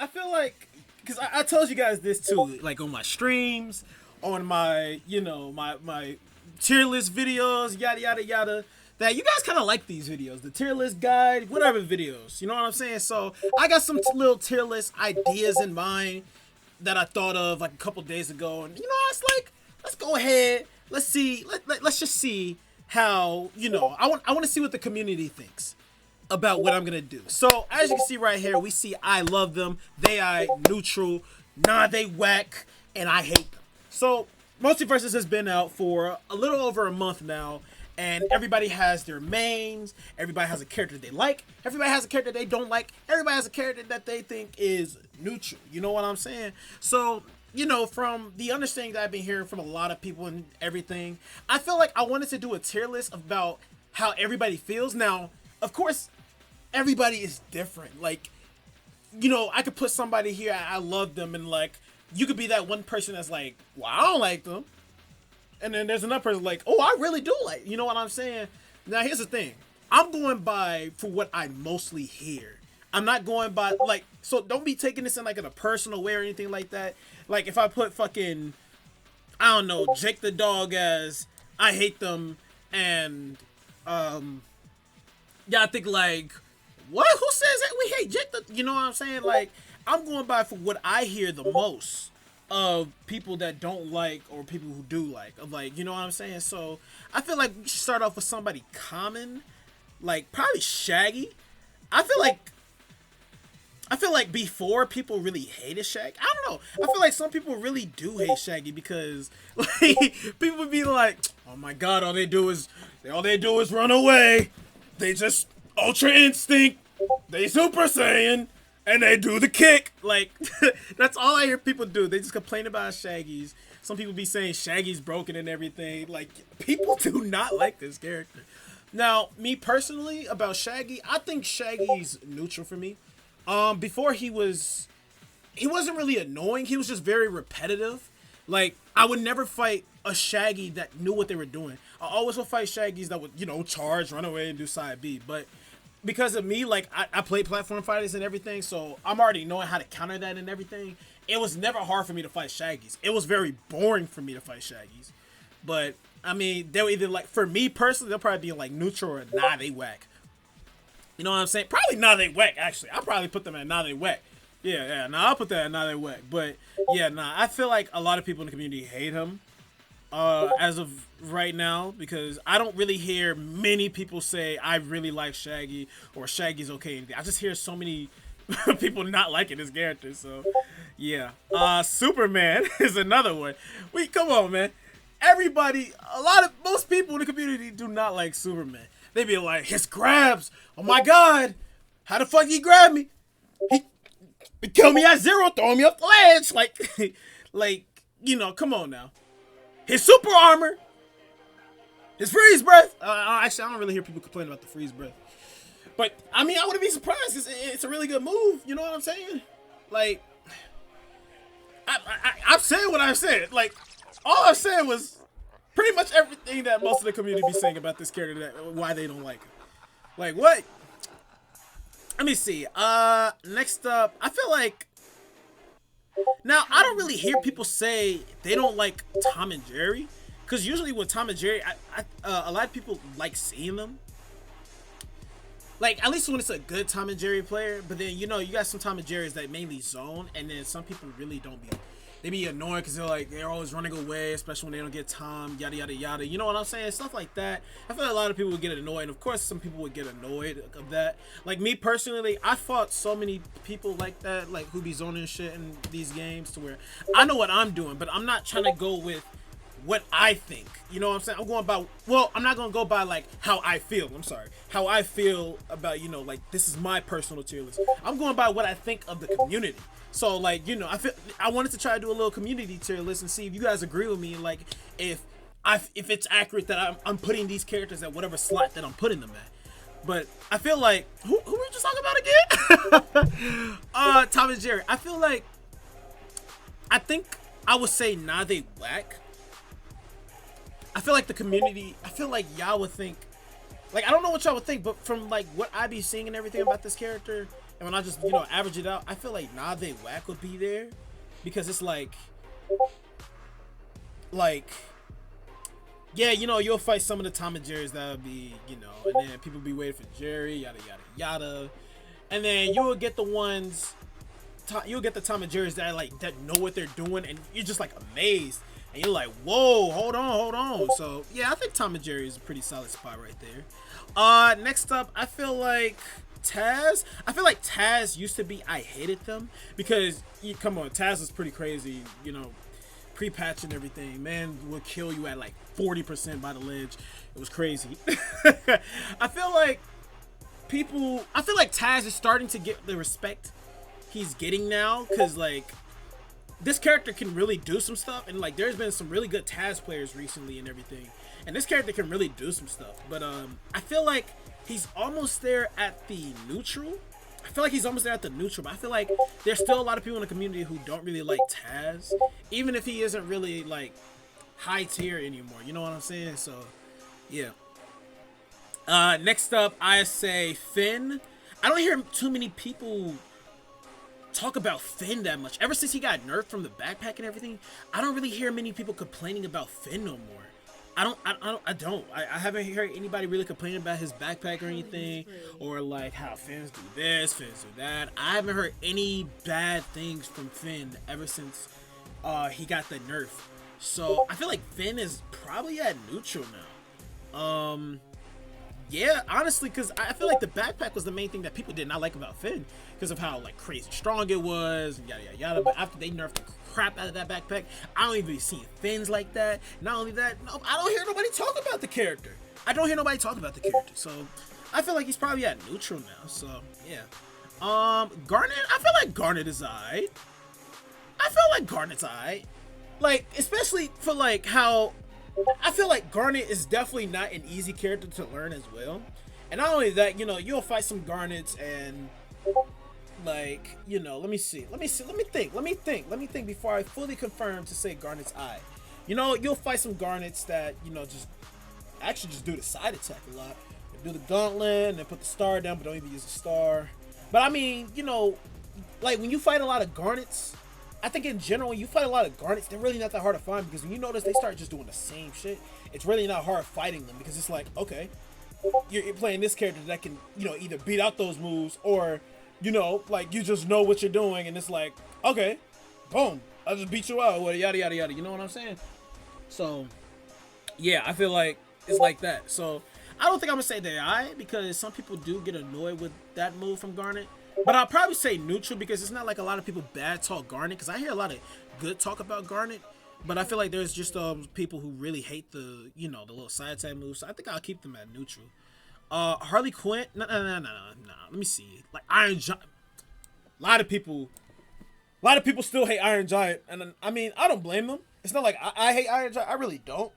I feel like, because I told you guys this too, like on my streams, on my, my tier list videos, yada, yada, yada, that you guys kind of like these videos, the tier list guide, whatever videos, you know what I'm saying? So I got some little tier list ideas in mind that I thought of like a couple days ago. And, it's like, let's go ahead. Let's see. Let's just see how, I want to see what the community thinks about what I'm gonna do. So as you can see right here, we see I love them, they I neutral, nah they whack, and I hate them. So Multiversus has been out for a little over a month now, and everybody has their mains, everybody has a character they like, everybody has a character they don't like, everybody has a character that they think is neutral. You know what I'm saying? So, from the understanding that I've been hearing from a lot of people and everything, I feel like I wanted to do a tier list about how everybody feels. Now, of course, everybody is different. Like, I could put somebody here, I love them, and like, you could be that one person that's like, well, I don't like them. And then there's another person like, oh, I really do like, you know what I'm saying? Now, here's the thing. I'm going by for what I mostly hear. I'm not going by, like, so don't be taking this in like in a personal way or anything like that. Like, if I put fucking, I don't know, Jake the dog as, I hate them, and, yeah, I think like, what? Who says that we hate Jake the, you know what I'm saying? Like, I'm going by for what I hear the most of people that don't like or people who do like. Of like, you know what I'm saying? So, I feel like we should start off with somebody common. Like, probably Shaggy. I feel like before people really hated Shaggy. I don't know. I feel like some people really do hate Shaggy because like people would be like, oh my god, all they do is run away. They just Ultra Instinct, they Super Saiyan, and they do the kick. Like, that's all I hear people do. They just complain about Shaggy's. Some people be saying Shaggy's broken and everything. Like, people do not like this character. Now, me personally, about Shaggy, I think Shaggy's neutral for me. Before he wasn't really annoying. He was just very repetitive. Like, I would never fight a Shaggy that knew what they were doing. I always would fight Shaggies that would, charge, run away, and do side B. But because of me, like, I played platform fighters and everything, so I'm already knowing how to counter that and everything. It was never hard for me to fight Shaggies. It was very boring for me to fight Shaggies. But, I mean, they were either, like, for me personally, they'll probably be, like, neutral or nah, they whack. You know what I'm saying? Probably nah, they whack, actually. I'll probably put them at nah, they whack. Yeah, nah, I'll put that at nah, they whack. But, yeah, nah, I feel like a lot of people in the community hate him. As of right now, because I don't really hear many people say I really like Shaggy or Shaggy's okay. I just hear so many people not liking this character. So yeah, Superman is another one. Come on, man. Most people in the community do not like Superman. They be like, his grabs, oh my god, how the fuck he grab me? He killed me at zero, throwing me off the ledge. Like, come on now. His super armor, his freeze breath. Actually, I don't really hear people complain about the freeze breath. But, I mean, I wouldn't be surprised because it's a really good move. You know what I'm saying? Like, I've said what I've said. Like, all I've said was pretty much everything that most of the community be saying about this character, why they don't like him. Like, what? Let me see. Next up, I feel like, now, I don't really hear people say they don't like Tom and Jerry. Because usually with Tom and Jerry, a lot of people like seeing them. Like, at least when it's a good Tom and Jerry player. But then, you got some Tom and Jerry's that mainly zone. And then some people really don't be. They be annoying because they're always running away. Especially when they don't get Tom, yada, yada, yada. You know what I'm saying? Stuff like that. I feel like a lot of people would get annoyed. And of course, some people would get annoyed of that. Like, me personally, I fought so many people like that. Like, who be zoning shit in these games to where I know what I'm doing. But I'm not trying to go with what I think. You know what I'm saying? I'm going by, well, I'm not going to go by, like, how I feel. I'm sorry. How I feel about, like, this is my personal tier list. I'm going by what I think of the community. So, like, I wanted to try to do a little community tier list and see if you guys agree with me. Like, if it's accurate that I'm putting these characters at whatever slot that I'm putting them at. But I feel like, who were we just talking about again? Tom and Jerry. I think I would say nah, they whack. I feel like the community, I feel like y'all would think, like, I don't know what y'all would think, but from, like, what I be seeing and everything about this character, and when I just average it out, I feel like Nave Whack would be there, because it's like yeah, you'll fight some of the Tom and Jerry's that would be, and then people be waiting for Jerry, yada yada yada, and then you will get the ones, you'll get the Tom and Jerry's that know what they're doing, and you're just like amazed, and you're like, whoa, hold on. So yeah, I think Tom and Jerry is a pretty solid spot right there. Next up, I feel like Taz. I feel like Taz used to be, I hated them, because come on, Taz was pretty crazy, pre-patch and everything. Man would kill you at like 40% by the ledge. It was crazy. I feel like Taz is starting to get the respect he's getting now, because like this character can really do some stuff, and like there's been some really good Taz players recently and everything, and this character can really do some stuff. But I feel like he's almost there at the neutral. But I feel like there's still a lot of people in the community who don't really like Taz, even if he isn't really like high tier anymore. You know what I'm saying? So yeah. Next up, I say Finn. I don't hear too many people talk about Finn that much. Ever since he got nerfed from the backpack and everything, I don't really hear many people complaining about Finn no more. I haven't heard anybody really complaining about his backpack or anything, or like how Finns do this, Finns do that. I haven't heard any bad things from Finn ever since he got the nerf. So I feel like Finn is probably at neutral now. Yeah, honestly, because I feel like the backpack was the main thing that people did not like about Finn, because of how like crazy strong it was, and yada yada yada. But after they nerfed the crap out of that backpack, I don't even see Finns like that. Not only that, no, I don't hear nobody talk about the character. So I feel like he's probably at neutral now. So yeah. Garnet, I feel like Garnet is alright. Like, especially for like how I feel like Garnet is definitely not an easy character to learn as well. And not only that, you'll fight some Garnets and like, let me think before I fully confirm to say Garnet's eye. You'll fight some Garnets that, just do the side attack a lot. They do the gauntlet and then put the star down, but don't even use the star. But I mean, like when you fight a lot of Garnets, I think in general, when you fight a lot of Garnets, they're really not that hard to find, because when you notice they start just doing the same shit, it's really not hard fighting them, because it's like, okay, you're playing this character that can, either beat out those moves, or, like you just know what you're doing, and it's like, okay, boom, I just beat you out, or yada yada yada, you know what I'm saying? So, yeah, I feel like it's like that. So, I don't think I'm gonna say they're alright, because some people do get annoyed with that move from Garnet. But I'll probably say neutral, because it's not like a lot of people bad talk Garnet, because I hear a lot of good talk about Garnet, but I feel like there's just people who really hate the the little side attack moves. So I think I'll keep them at neutral. Harley Quinn, no. Let me see. Like Iron Giant, a lot of people still hate Iron Giant, and I mean I don't blame them. It's not like I hate Iron Giant. I really don't.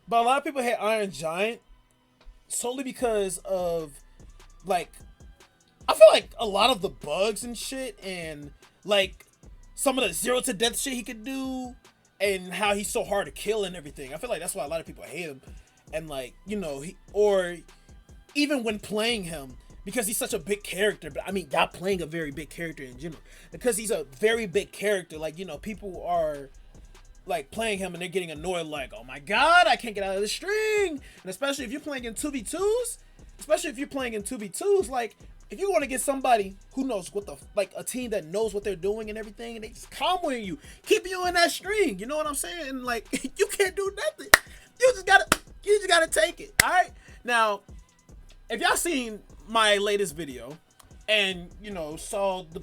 But a lot of people hate Iron Giant solely because of like, I feel like a lot of the bugs and shit, and like some of the 0 to death shit he could do, and how he's so hard to kill and everything. I feel like that's why a lot of people hate him. And like, or even when playing him, because he's such a big character, but I mean, not playing a very big character in general, because he's a very big character, like, people are like playing him and they're getting annoyed, like, oh my god, I can't get out of the string. And especially if you're playing in 2v2s, like, if you want to get somebody who knows what like a team that knows what they're doing and everything, and they just comboing you, keep you in that string, you know what I'm saying? And like, you can't do nothing. You just gotta take it. All right. Now, if y'all seen my latest video, and saw the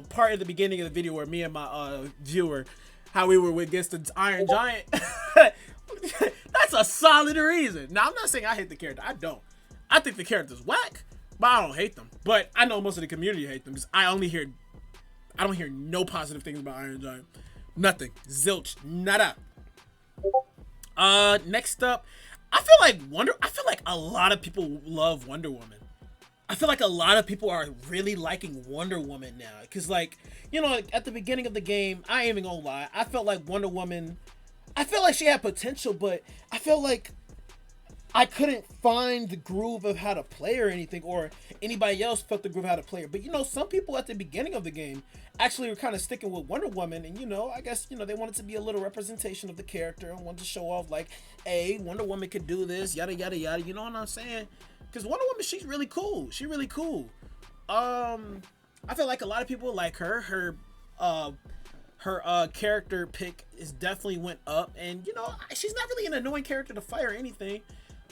part at the beginning of the video where me and my viewer, how we were against the Iron Giant, that's a solid reason. Now, I'm not saying I hate the character. I don't. I think the character's whack, but I don't hate them. But I know most of the community hate them, because I don't hear no positive things about Iron Giant. Nothing. Zilch. Nada. Next up, I feel like a lot of people love Wonder Woman. I feel like a lot of people are really liking Wonder Woman now, because like, at the beginning of the game, I ain't even gonna lie, I felt like Wonder Woman, I felt like she had potential, but I felt like I couldn't find the groove of how to play or anything, or anybody else felt the groove of how to play her. But some people at the beginning of the game actually were kind of sticking with Wonder Woman, and I guess they wanted to be a little representation of the character and wanted to show off like, hey, Wonder Woman could do this, yada yada yada. You know what I'm saying? Because Wonder Woman, she's really cool. She's really cool. I feel like a lot of people like her. Her character pick is definitely went up, and she's not really an annoying character to fight or anything.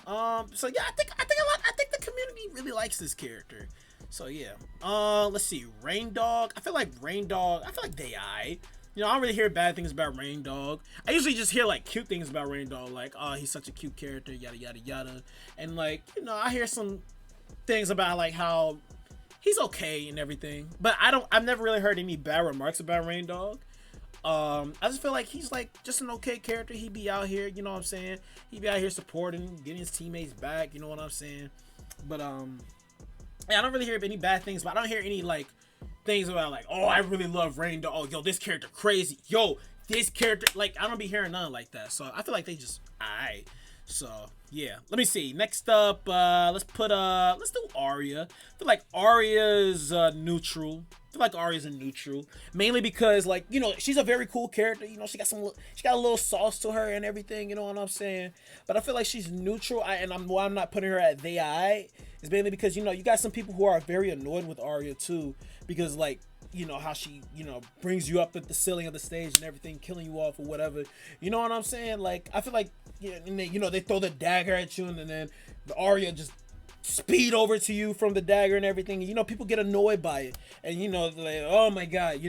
So yeah, I think the community really likes this character. So yeah. Let's see, Rain Dog. I feel like they I don't really hear bad things about Rain Dog. I usually just hear like cute things about Rain Dog, like, oh, he's such a cute character, yada yada yada. And like, I hear some things about like how he's okay and everything, but I've never really heard any bad remarks about Rain Dog. I just feel like he's like just an okay character. He be out here, you know what I'm saying? He be out here supporting, getting his teammates back, you know what I'm saying? But yeah, I don't really hear any bad things, but I don't hear any like things about like, oh, I really love Rain Dog. Oh, yo, this character crazy. Yo, this character, like, I don't be hearing none like that. So I feel like they just alright. So yeah, let me see. Next up, let's do Arya. I feel like Arya's neutral. I feel like Arya's a neutral, mainly because like she's a very cool character. She got a little sauce to her and everything. You know what I'm saying? But I feel like she's neutral. Why I'm not putting her at they I is mainly because you got some people who are very annoyed with Arya too, because like how she brings you up at the ceiling of the stage and everything, killing you off or whatever. You know what I'm saying? Like I feel like and they throw the dagger at you, and then the Arya just speed over to you from the dagger and everything. People get annoyed by it, and like, oh my god.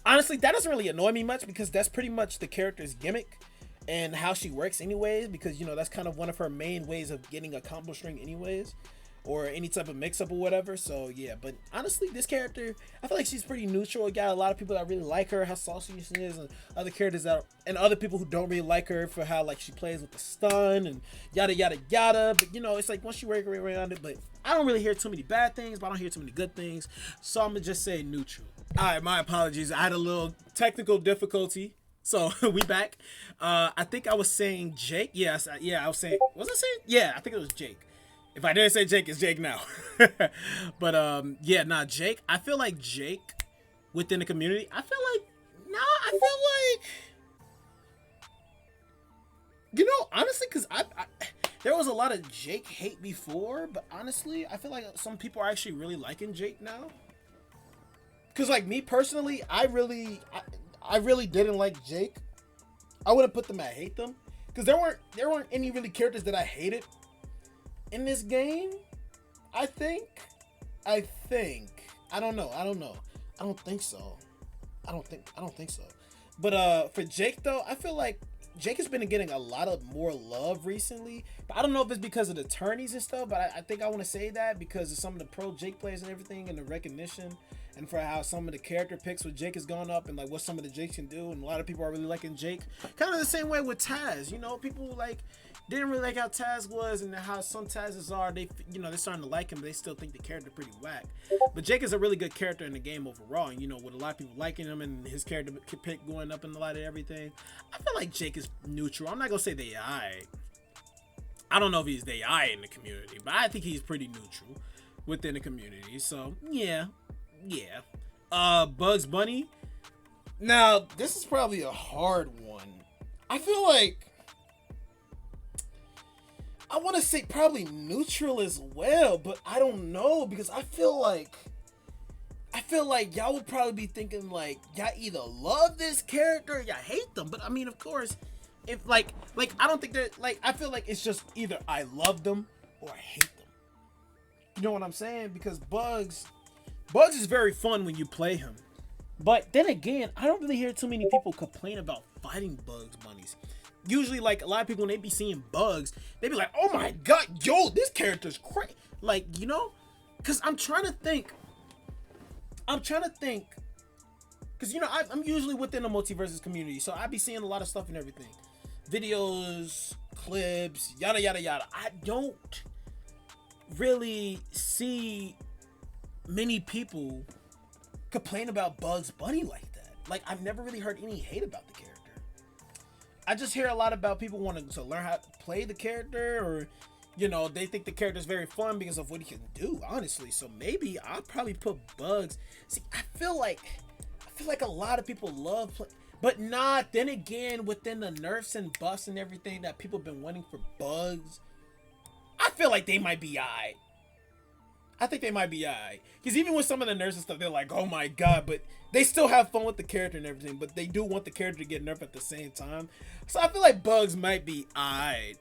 Honestly, that doesn't really annoy me much, because that's pretty much the character's gimmick and how she works anyways, because that's kind of one of her main ways of getting a combo string anyways, or any type of mix-up or whatever. So yeah, but honestly, this character, I feel like she's pretty neutral. We got a lot of people that really like her, how saucy she is, and other characters and other people who don't really like her for how like she plays with the stun and yada yada yada. But it's like once you work around it. But I don't really hear too many bad things, but I don't hear too many good things. So I'm gonna just say neutral. All right, my apologies. I had a little technical difficulty. So we back. I think I was saying Jake. Yes, yeah, I was saying. Was I saying? Yeah, I think it was Jake. If I didn't say Jake, it's Jake now. But yeah, Jake. I feel like Jake within the community. I feel like honestly, because I there was a lot of Jake hate before, but honestly, I feel like some people are actually really liking Jake now. Because like me personally, I really didn't like Jake. I wouldn't put them at hate them, because there weren't any really characters that I hated in this game. I think I don't know. I don't think so. But for Jake though, I feel like Jake has been getting a lot of more love recently, but I don't know if it's because of the tourneys and stuff, but I think I want to say that because of some of the pro Jake plays and everything, and the recognition, and for how some of the character picks with Jake has gone up, and like what some of the Jakes can do, and a lot of people are really liking Jake. Kind of the same way with Taz. People like didn't really like how Taz was, and how some Tazes are, they're starting to like him, but they still think the character pretty whack. But Jake is a really good character in the game overall, and with a lot of people liking him and his character pick going up in a lot of everything. I feel like Jake is neutral. I'm not gonna say they I don't know if he's they in the community, but I think he's pretty neutral within the community. So yeah. Bugs Bunny. Now this is probably a hard one. I feel like I want to say probably neutral as well, but I don't know, because I feel like y'all would probably be thinking like y'all either love this character or y'all hate them. But I mean, of course, if like I don't think that, like, I feel like it's just either I love them or I hate them. You know what I'm saying? Because Bugs is very fun when you play him. But then again, I don't really hear too many people complain about fighting Bugs Bunnies. Usually, like, a lot of people, when they be seeing Bugs, they be like, oh my god, yo, this character's crazy. Like, because I'm trying to think. Because, I'm usually within the Multiversus community, so I be seeing a lot of stuff and everything. Videos, clips, yada, yada, yada. I don't really see many people complain about Bugs Bunny like that. Like, I've never really heard any hate about the character. I just hear a lot about people wanting to learn how to play the character, or you know, they think the character's very fun because of what he can do, honestly. So maybe I'll probably put Bugs. See, I feel like a lot of people love play, but not. Then again, within the nerfs and buffs and everything that people have been wanting for Bugs, I feel like they might be alright. I think they might be alright. Because even with some of the nerfs and stuff, they're like, oh my god, but they still have fun with the character and everything, but they do want the character to get nerfed at the same time. So I feel like Bugs might be alright.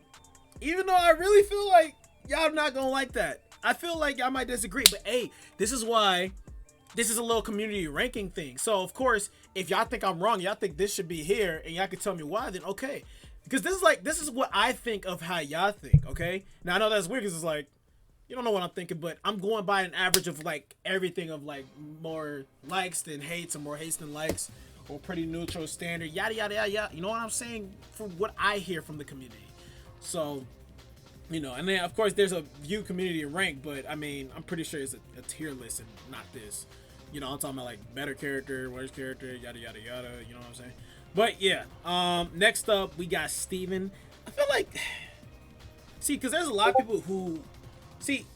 Even though I really feel like y'all not gonna like that. I feel like y'all might disagree, but hey, this is why this is a little community ranking thing. So of course, if y'all think I'm wrong, y'all think this should be here, and y'all can tell me why, then okay. Because this is what I think of how y'all think, okay? Now I know that's weird because it's like, you don't know what I'm thinking, but I'm going by an average of like everything of like more likes than hates or more hates than likes, or pretty neutral standard, yada yada yada yada. You know what I'm saying? From what I hear from the community. So, you know, and then of course there's a view community rank, but I mean, I'm pretty sure it's a tier list and not this. You know, I'm talking about like better character, worse character, yada yada yada. You know what I'm saying? But yeah, next up we got Steven. I feel like, see, because there's a lot of people who, see,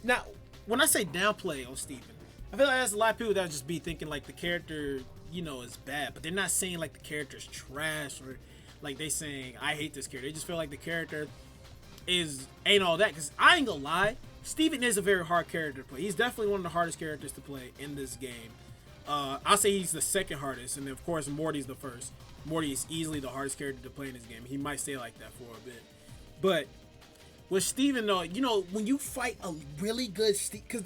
now when I say downplay on Steven, I feel like there's a lot of people that just be thinking like the character, you know, is bad, but they're not saying like the character's trash or like they saying I hate this character. They just feel like the character ain't all that. Because I ain't gonna lie, Steven is a very hard character to play. He's definitely one of the hardest characters to play in this game. I'll say he's the second hardest, and then of course Morty's the first. Morty is easily the hardest character to play in this game. He might stay like that for a bit, but with Steven though, you know, when you fight a really good because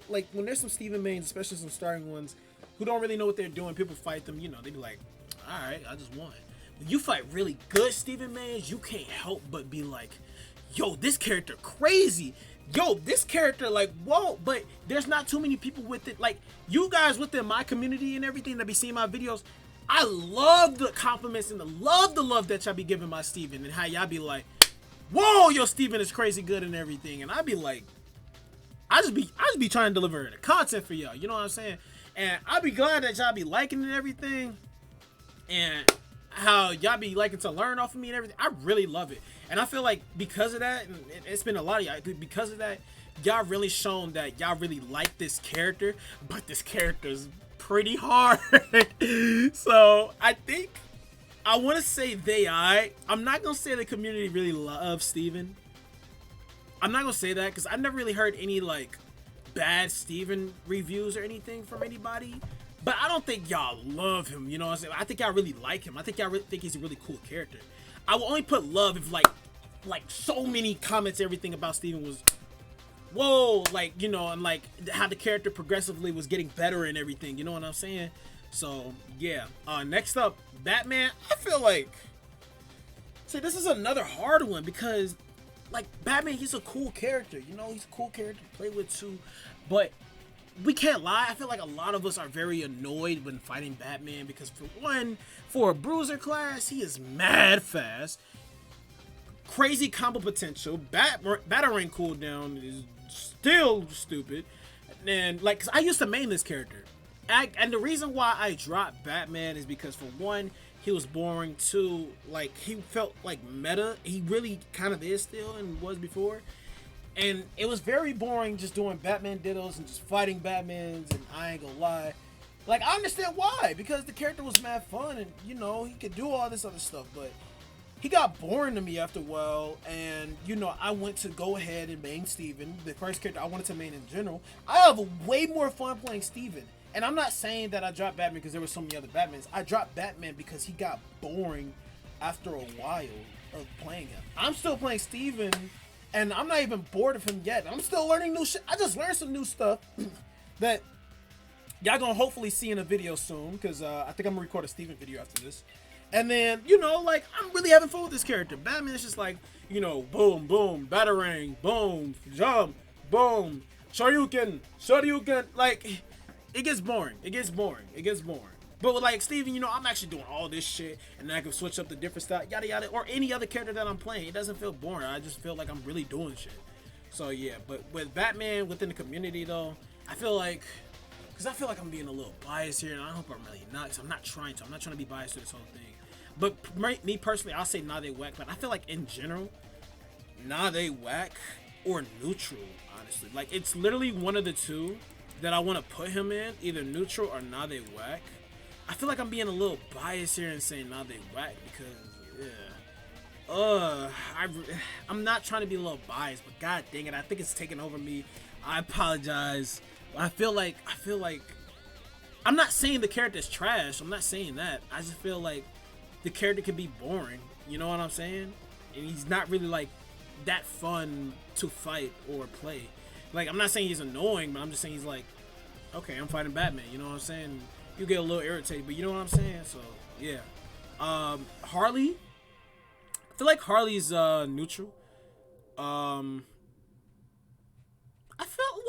like when there's some Steven mains, especially some starting ones, who don't really know what they're doing, people fight them, you know, they be like, all right, I just won. When you fight really good Steven mains, you can't help but be like, yo, this character crazy. Yo, this character, like, whoa, but there's not too many people with it. Like, you guys within my community and everything that be seeing my videos, I love the compliments and the love that y'all be giving my Steven, and how y'all be like, whoa, yo, Steven is crazy good and everything. And I be like, I just be trying to deliver the content for y'all, you know what I'm saying? And I be glad that y'all be liking and everything, and how y'all be liking to learn off of me and everything. I really love it. And I feel like because of that, and it's been a lot of y'all, because of that, y'all really shown that y'all really like this character, but this character's pretty hard. So I think I want to say I'm not gonna say the community really loves Steven. I'm not gonna say that because I never really heard any like bad Steven reviews or anything from anybody. But I don't think y'all love him, you know what I'm saying? I think y'all really like him. I think y'all really think he's a really cool character. I will only put love if like so many comments, everything about Steven was, whoa, like, you know, and like how the character progressively was getting better and everything, you know what I'm saying? So yeah, next up, Batman. I feel like, see, this is another hard one because like Batman, he's a cool character, you know, he's a cool character to play with too, but we can't lie, I feel like a lot of us are very annoyed when fighting Batman because for one, for a bruiser class, he is mad fast, crazy combo potential, Batarang cooldown is still stupid, and like, cause I used to main this character, and the reason why I dropped Batman is because for one, he was boring, two, like he felt like meta, he really kind of is still and was before. And it was very boring just doing Batman dittos and just fighting Batmans, and I ain't gonna lie. Like, I understand why, because the character was mad fun and, you know, he could do all this other stuff, but he got boring to me after a while, and, you know, I went to go ahead and main Steven, the first character I wanted to main in general. I have way more fun playing Steven, and I'm not saying that I dropped Batman because there were so many other Batmans. I dropped Batman because he got boring after a while of playing him. I'm still playing Steven, and I'm not even bored of him yet. I'm still learning new shit. I just learned some new stuff that y'all gonna hopefully see in a video soon, because I think I'm gonna record a Steven video after this. And then, you know, like, I'm really having fun with this character. Batman is just like, you know, boom, boom, Batarang, boom, jump, boom, Shoryuken. Like, it gets boring. It gets boring. But with like Steven, you know, I'm actually doing all this shit, and then I can switch up the different style, yada yada, or any other character that I'm playing. It doesn't feel boring. I just feel like I'm really doing shit. So yeah, but with Batman within the community though, I feel like, because I feel like I'm being a little biased here, and I hope I'm really not, because I'm not trying to be biased to this whole thing. But me personally, I'll say nah, they whack, but I feel like in general, nah they whack or neutral, honestly. Like it's literally one of the two that I want to put him in, either neutral or nah they whack. I feel like I'm being a little biased here and saying nah they whack because I'm not trying to be a little biased, but god dang it, I think it's taking over me. I apologize. I feel like I'm not saying the character's trash. I'm not saying that. I just feel like the character can be boring. You know what I'm saying? And he's not really like that fun to fight or play. Like I'm not saying he's annoying, but I'm just saying he's like, okay, I'm fighting Batman. You know what I'm saying? You get a little irritated, but you know what I'm saying? So yeah. Harley. I feel like Harley's neutral. I felt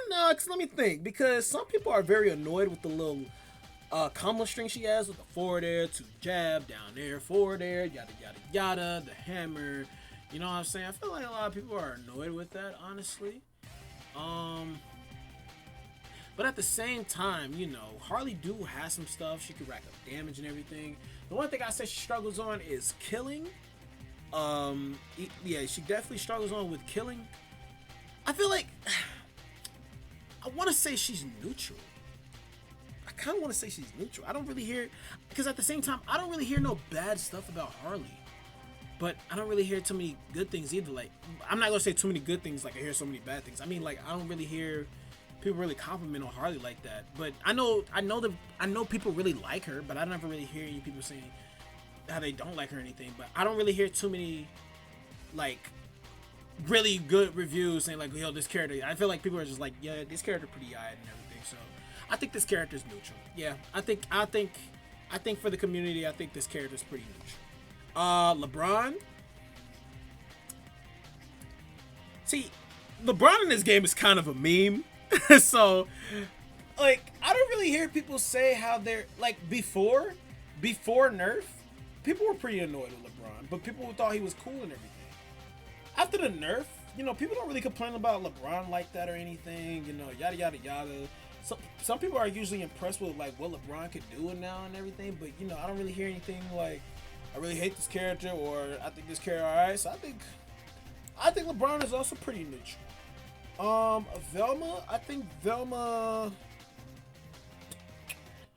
no, cause let me think, because some people are very annoyed with the little combo string she has with the forward air to jab, down air, forward air, yada yada yada, the hammer. You know what I'm saying? I feel like a lot of people are annoyed with that, honestly. But at the same time, you know, Harley do has some stuff. She can rack up damage and everything. The one thing I say she struggles on is killing. Yeah, she definitely struggles on with killing. I feel like I want to say she's neutral. I kind of want to say she's neutral. I don't really hear, because at the same time, I don't really hear no bad stuff about Harley. But I don't really hear too many good things either. Like, I'm not going to say too many good things like I hear so many bad things. I mean, like, I don't really hear people really compliment on Harley like that. But I know people really like her, but I never really hear any people saying how they don't like her or anything. But I don't really hear too many, like, really good reviews saying like, yo, this character. I feel like people are just like, yeah, this character pretty eyed and everything. So I think this character is neutral. Yeah, I think for the community, I think this character is pretty neutral. LeBron. See, LeBron in this game is kind of a meme. So, like, I don't really hear people say how they're like before Nerf. People were pretty annoyed with LeBron, but people thought he was cool and everything. After the Nerf, you know, people don't really complain about LeBron like that or anything. You know, yada yada yada. Some people are usually impressed with like what LeBron could do now and everything, but you know, I don't really hear anything like I really hate this character or I think this character alright. So I think LeBron is also pretty neutral. Velma, I think Velma.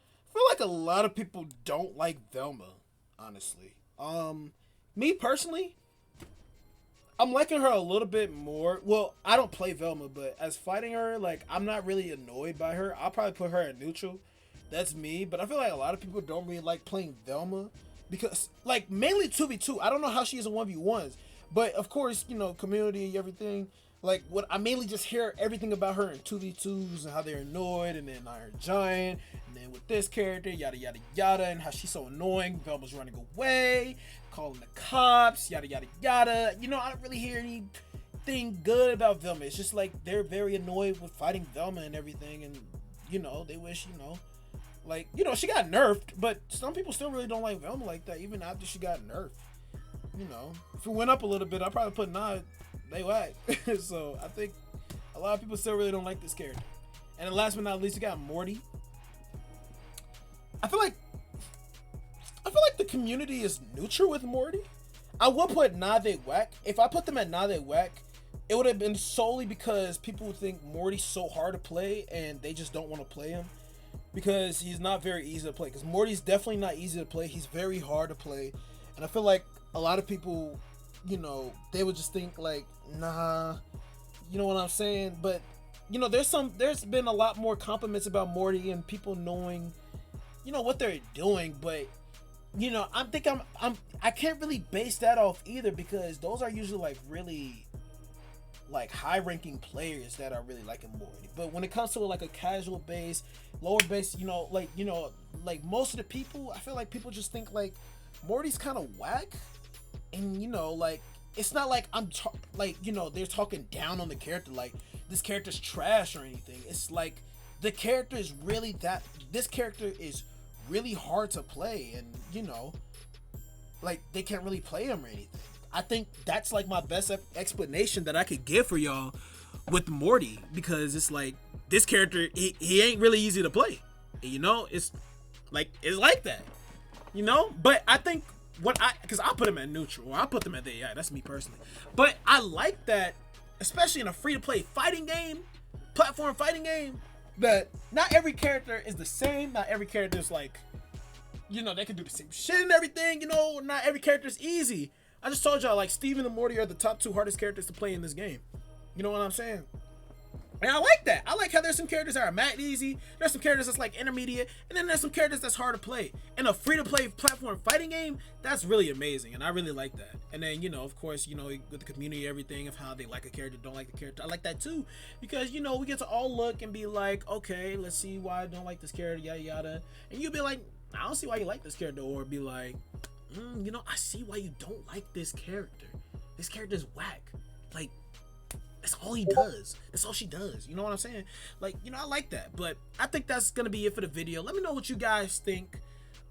I feel like a lot of people don't like Velma, honestly. Me personally, I'm liking her a little bit more. Well, I don't play Velma, but as fighting her, like, I'm not really annoyed by her. I'll probably put her at neutral. That's me. But I feel like a lot of people don't really like playing Velma because, like, mainly 2v2. I don't know how she is in 1v1s. But, of course, you know, community, everything. Like, what I mainly just hear everything about her in 2v2s and how they're annoyed, and then Iron Giant, and then with this character, yada yada yada, and how she's so annoying. Velma's running away, calling the cops, yada yada yada. You know, I don't really hear anything good about Velma. It's just like they're very annoyed with fighting Velma and everything, and you know, they wish, you know, like, you know, she got nerfed, but some people still really don't like Velma like that, even after she got nerfed. You know, if it went up a little bit, I'd probably put nah, they whack. So I think a lot of people still really don't like this character. And then last but not least, we got Morty. I feel like the community is neutral with Morty. I will put nah they whack. If I put them at nah they whack, it would have been solely because people would think Morty's so hard to play and they just don't want to play him because he's not very easy to play. Because Morty's definitely not easy to play. He's very hard to play, and I feel like a lot of people, you know, they would just think like, nah, you know what I'm saying? But you know, there's been a lot more compliments about Morty and people knowing, you know, what they're doing. But you know, I can't really base that off either because those are usually like really like high ranking players that are really liking Morty. But when it comes to like a casual base, lower base, you know, like most of the people, I feel like people just think like Morty's kind of whack. And you know, like, it's not like like, you know, they're talking down on the character like this character's trash or anything. It's like the character is really this character is really hard to play, and you know, like they can't really play him or anything. I think that's like my best explanation that I could give for y'all with Morty, because it's like this character he ain't really easy to play. You know, it's like that. You know, but I think because I put them at neutral, or I put them at the AI. That's me personally. But I like that, especially in a free-to-play fighting game, platform fighting game, that not every character is the same. Not every character is like, you know, they can do the same shit and everything. You know, not every character is easy. I just told y'all, like, Steven and Morty are the top 2 hardest characters to play in this game. You know what I'm saying? And I like that. I like how there's some characters that are mad easy. There's some characters that's like intermediate. And then there's some characters that's hard to play. In a free-to-play platform fighting game, that's really amazing. And I really like that. And then, you know, of course, you know, with the community, everything of how they like a character, don't like the character. I like that too. Because, you know, we get to all look and be like, okay, let's see why I don't like this character, yada, yada. And you'll be like, I don't see why you like this character. Or be like, you know, I see why you don't like this character. This character's whack. Like, that's all he does. That's all she does. You know what I'm saying? Like, you know, I like that. But I think that's gonna be it for the video. Let me know what you guys think.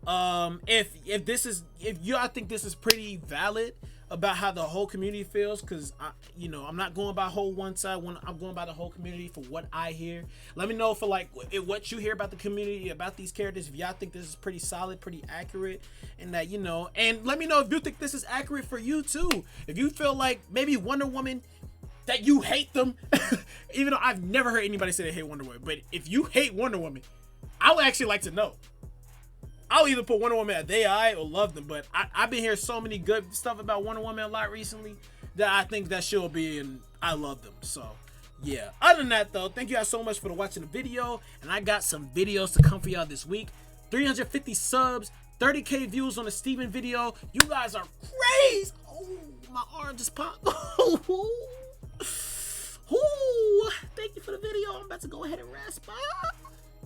If I think this is pretty valid about how the whole community feels, because you know, I'm not going by whole one side. I'm going by the whole community for what I hear. Let me know for like what you hear about the community, about these characters. If y'all think this is pretty solid, pretty accurate, and that, you know, and let me know if you think this is accurate for you too. If you feel like maybe Wonder Woman, that you hate them, even though I've never heard anybody say they hate Wonder Woman, but if you hate Wonder Woman, I would actually like to know. I'll either put Wonder Woman at they eye or love them, but I've been hearing so many good stuff about Wonder Woman a lot recently that I think that she'll be, and I love them. So yeah, other than that though, thank you guys so much for watching the video, and I got some videos to come for y'all this week. 350 subs, 30K views on the Steven video. You guys are crazy. Oh, my arm just popped. Ooh, thank you for the video. I'm about to go ahead and rasp out.